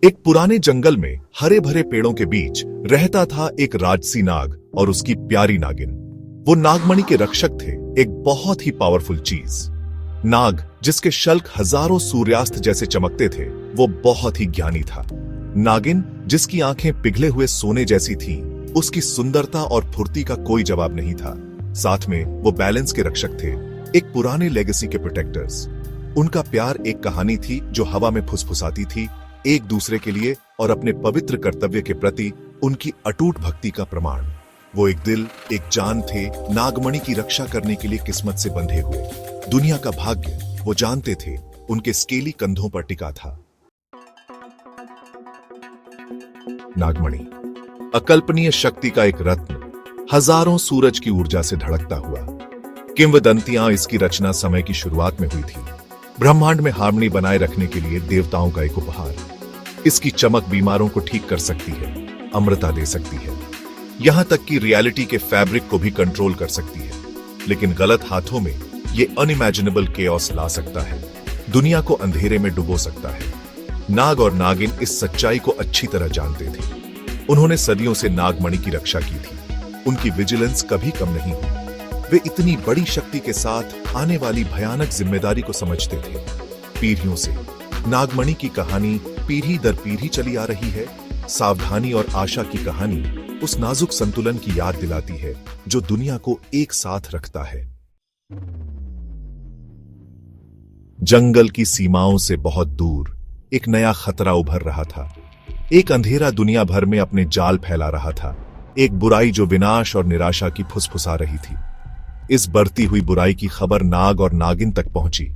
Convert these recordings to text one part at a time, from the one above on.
एक पुराने जंगल में हरे भरे पेड़ों के बीच रहता था एक राजसी नाग और उसकी प्यारी नागिन। वो नागमणि के रक्षक थे, एक बहुत ही पावरफुल चीज। नाग जिसके शल्क हजारों सूर्यास्त जैसे चमकते थे, वो बहुत ही ज्ञानी था। नागिन जिसकी आंखें पिघले हुए सोने जैसी थीं, उसकी सुंदरता और फुर्ती का कोई जवाब नहीं था। साथ में वो बैलेंस के रक्षक थे, एक पुराने लेगेसी के प्रोटेक्टर्स। उनका प्यार एक कहानी थी जो हवा में फुसफुसाती थी, एक दूसरे के लिए और अपने पवित्र कर्तव्य के प्रति उनकी अटूट भक्ति का प्रमाण। वो एक दिल, एक जान थे, नागमणि की रक्षा करने के लिए किस्मत से बंधे हुए। दुनिया का भाग्य वो जानते थे, उनके स्केली कंधों पर टिका था। नागमणि अकल्पनीय शक्ति का एक रत्न, हजारों सूरज की ऊर्जा से धड़कता हुआ। किंवदंतियां इसकी रचना समय की शुरुआत में हुई थी, ब्रह्मांड में हार्मनी बनाए रखने के लिए देवताओं का एक उपहार। इसकी चमक बीमारों को ठीक कर सकती है, अमृता दे सकती है, यहां तक कि रियलिटी के फैब्रिक को भी कंट्रोल कर सकती है। लेकिन गलत हाथों में ये अनइमेजिनेबल केओस ला सकता है, दुनिया को अंधेरे में डुबो सकता है। नाग और नागिन इस सच्चाई को अच्छी तरह जानते थे। उन्होंने सदियों से नागमणि की रक्षा की थी, उनकी विजिलेंस कभी कम नहीं हुई। वे इतनी बड़ी शक्ति के साथ आने वाली भयानक जिम्मेदारी को समझते थे। पीढ़ियों से नागमणि की कहानी पीढ़ी दर पीढ़ी चली आ रही है। सावधानी और आशा की कहानी उस नाजुक संतुलन की याद दिलाती है जो दुनिया को एक साथ रखता है। जंगल की सीमाओं से बहुत दूर एक नया खतरा उभर रहा था। एक अंधेरा दुनिया भर में अपने जाल फैला रहा था, एक बुराई जो विनाश और निराशा की फुसफुसा रही थी। इस बढ़ती हुई बुराई की खबर नाग और नागिन तक पहुंची।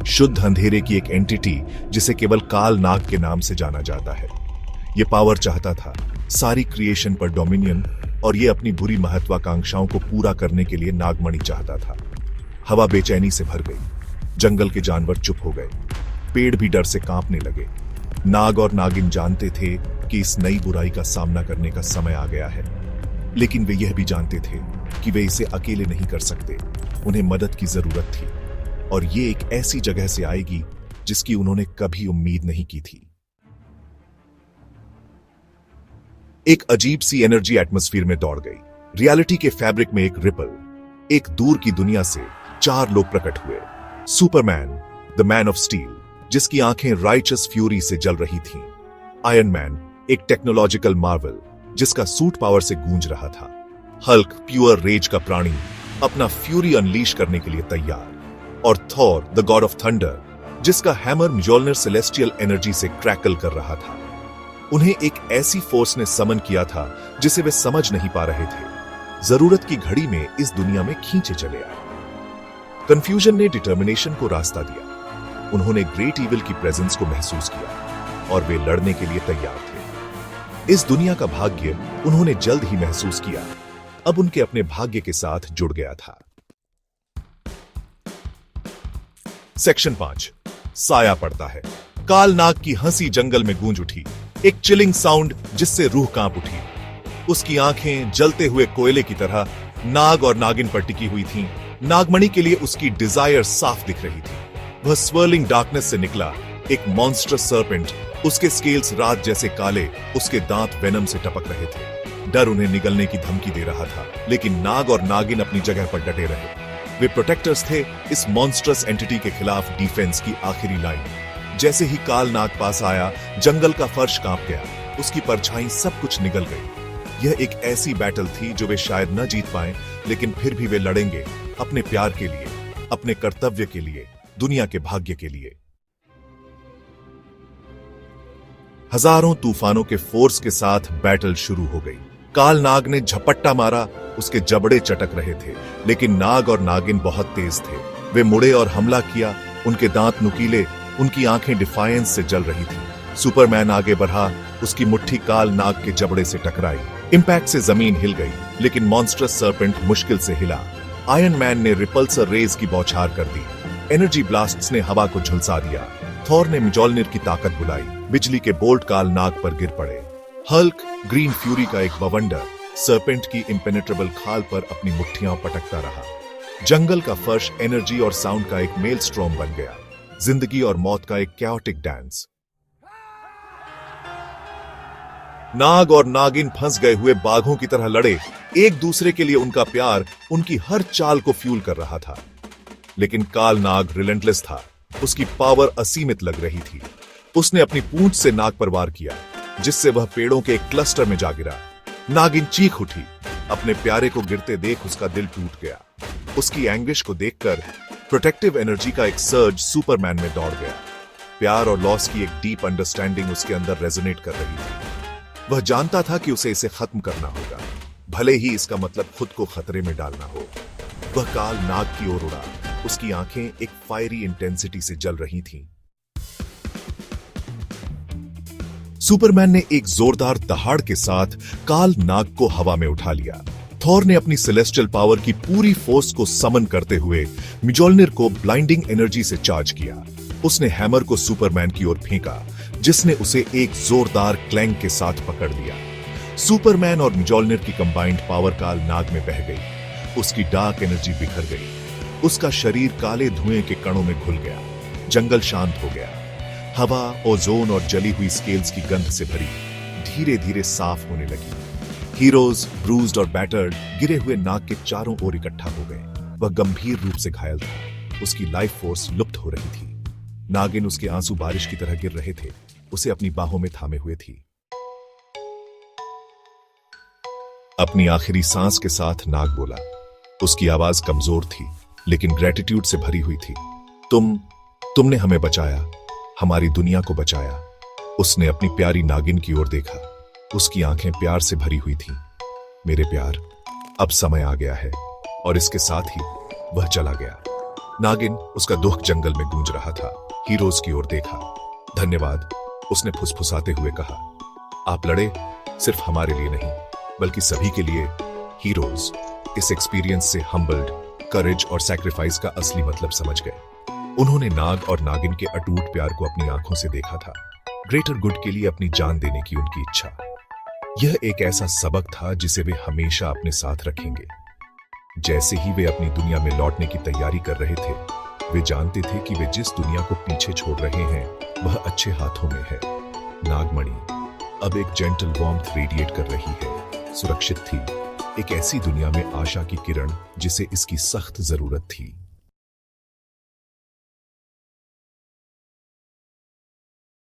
शुद्ध अंधेरे की एक एंटिटी जिसे केवल काल नाग के नाम से जाना जाता है। यह पावर चाहता था, सारी क्रिएशन पर डोमिनियन, और यह अपनी बुरी महत्वाकांक्षाओं को पूरा करने के लिए नागमणि चाहता था। हवा बेचैनी से भर गई, जंगल के जानवर चुप हो गए, पेड़ भी डर से कांपने लगे। नाग और नागिन जानते थे कि इस नई बुराई का सामना करने का समय आ गया है, लेकिन वे यह भी जानते थे कि वे इसे अकेले नहीं कर सकते। उन्हें मदद की जरूरत थी, और ये एक ऐसी जगह से आएगी जिसकी उन्होंने कभी उम्मीद नहीं की थी। एक अजीब सी एनर्जी एटमॉस्फेयर में दौड़ गई। रियलिटी के फैब्रिक में एक रिपल। एक दूर की दुनिया से 4 लोग प्रकट हुए। Superman, the man of steel, जिसकी आंखें राइचस फ्यूरी से जल रही थीं। आयरन मैन, एक टेक्नोलॉजिकल मार्वल जिसका सूट पावर से गूंज रहा था। हल्क, प्योर रेज का प्राणी, अपना फ्यूरी अनलीश करने के लिए तैयार। और Thor, the God of thunder, जिसका हैमर म्जोल्नर सेलेस्टियल एनर्जी से क्रैकल कर रहा था। उन्हें एक ऐसी फोर्स ने समन किया था जिसे वे समझ नहीं पा रहे थे। जरूरत की घड़ी में इस दुनिया में खींचे चले आए। कंफ्यूजन ने डिटर्मिनेशन को रास्ता दिया। उन्होंने ग्रेट इविल की प्रेजेंस को महसूस किया और वे लड़ने के लिए तैयार थे। इस दुनिया का भाग्य उन्होंने जल्द ही महसूस किया, अब उनके अपने भाग्य के साथ जुड़ गया था। सेक्शन 5, साया पड़ता है। काल नाग की हंसी जंगल में गूंज उठी, एक चिलिंग साउंड जिससे रूह कांप उठी। उसकी आंखें जलते हुए कोयले की तरह नाग और नागिन पर टिकी हुई थीं। नागमणि के लिए उसकी डिजायर साफ दिख रही थी। वह स्वर्लिंग डार्कनेस से निकला, एक मॉन्स्टरस सर्पेंट। उसके स्केल्स रात जैसे काले, उसके दांत वेनम से टपक रहे थे। डर उन्हें निगलने की धमकी दे रहा था, लेकिन नाग और नागिन अपनी जगह पर डटे रहे। वे प्रोटेक्टर्स थे, इस मॉन्स्टरस एंटिटी के खिलाफ डिफेंस की आखिरी लाइन। जैसे ही काल नाग पास आया, जंगल का फर्श कांप गया, उसकी परछाई सब कुछ निगल गई। यह एक ऐसी बैटल थी जो वे शायद न जीत पाए, लेकिन फिर भी वे लड़ेंगे, अपने प्यार के लिए, अपने कर्तव्य के लिए, दुनिया के भाग्य के लिए। हजारों तूफानों के फोर्स के साथ बैटल शुरू हो गई। काल नाग ने झपट्टा मारा, उसके जबड़े चटक रहे थे, लेकिन नाग और नागिन बहुत तेज थे। वे मुड़े और हमला किया, उनके दांत नुकीले, उनकी आंखें डिफायंस से जल रही थी। सुपरमैन आगे बढ़ा, उसकी मुट्ठी काल नाग के जबड़े से टकराई। इंपैक्ट से जमीन हिल गई, लेकिन मॉन्स्टरस सर्पेंट मुश्किल से हिला। आयरन मैन ने रिपल्सर रेज की बौछार कर दी। एनर्जी ब्लास्ट्स ने हवा को झुलसा दिया। थॉर ने म्जोल्निर की ताकत बुलाई, बिजली के बोल्ट काल नाग पर गिर पड़े। हल्क, ग्रीन फ्यूरी का एक बवंडर, सर्पेंट की इम्पेनेट्रेबल खाल पर अपनी मुट्ठियां पटकता रहा। जंगल का फर्श एनर्जी और साउंड का एक मेलस्ट्रॉम बन गया, जिंदगी और मौत का एक कैओटिक डांस। नाग और नागिन फंस गए हुए बाघों की तरह लड़े। एक दूसरे के लिए उनका प्यार उनकी हर चाल को फ्यूल कर रहा था। लेकिन काल नाग रिलेंटलेस था। उसकी पावर असीमित लग रही थी। उसने अपनी पूंछ से नाग पर वार किया, जिससे वह पेड़ों के एक क्लस्टर में जा गिरा। नागिन चीख उठी। अपने प्यारे को गिरते देख उसका दिल टूट गया। उसकी एंग्विश को देखकर प्रोटेक्टिव एनर्जी का एक सर्ज सुपरमैन में दौड़ गया। प्यार और लॉस की एक डीप अंडरस्टैंडिंग उसके अंदर रेजोनेट कर रही थी। वह जानता था कि उसे इसे खत्म करना होगा, भले ही इसका मतलब खुद को खतरे में डालना हो। वह काल नाग की ओर उड़ा। उसकी आंखें एक फायरी इंटेंसिटी से जल रही थीं। सुपरमैन ने एक जोरदार दहाड़ के साथ काल नाग को हवा में उठा लिया। थॉर ने अपनी सेलेस्टियल पावर की पूरी फोर्स को समन करते हुए मिजोल्निर को ब्लाइंडिंग एनर्जी से चार्ज किया। उसने हैमर को सुपरमैन की ओर फेंका, जिसने उसे एक जोरदार क्लैंग के साथ पकड़ लिया। सुपरमैन और मिजोल्निर की कंबाइंड पावर काल नाग में बह गई। उसकी डार्क एनर्जी बिखर गई। उसका शरीर काले धुएं के कणों में घुल गया। जंगल शांत हो गया। हवा ओजोन और जली हुई स्केल्स की गंध से भरी धीरे धीरे साफ होने लगी। हीरोज ब्रूज्ड और बैटर्ड गिरे हुए नाग के चारों ओर इकट्ठा हो गए। वह गंभीर रूप से घायल था। उसकी लाइफ फोर्स लुप्त हो रही थी। नागिन उसके आंसू बारिश की तरह गिर रहे थे। उसे अपनी बाहों में थामे हुए थी। अपनी आखिरी सांस के साथ नाग बोला। उसकी आवाज कमजोर थी, लेकिन ग्रेटिट्यूड से भरी हुई थी। तुमने हमें बचाया, हमारी दुनिया को बचाया। उसने अपनी प्यारी नागिन की ओर देखा। उसकी आंखें प्यार से भरी हुई थीं। मेरे प्यार, अब समय आ गया है। और इसके साथ ही वह चला गया। नागिन, उसका दुख जंगल में गूंज रहा था, हीरोज की ओर देखा। धन्यवाद, उसने फुसफुसाते हुए कहा। आप लड़े सिर्फ हमारे लिए नहीं, बल्कि सभी के लिए। हीरोज इस एक्सपीरियंस से हम्बल्ड, करेज और सैक्रिफाइस का असली मतलब समझ गए। उन्होंने नाग और नागिन के अटूट प्यार को अपनी आंखों से देखा था। ग्रेटर गुड के लिए अपनी जान देने की उनकी इच्छा। यह एक ऐसा सबक था जिसे वे हमेशा अपने साथ रखेंगे। जैसे ही वे अपनी दुनिया में लौटने की तैयारी कर रहे थे, वे जानते थे कि वे जिस दुनिया को पीछे छोड़ रहे हैं वह अच्छे हाथों में है। नागमणि अब एक जेंटल वार्मथ रेडिएट कर रही है, सुरक्षित थी, एक ऐसी दुनिया में आशा की किरण जिसे इसकी सख्त जरूरत थी।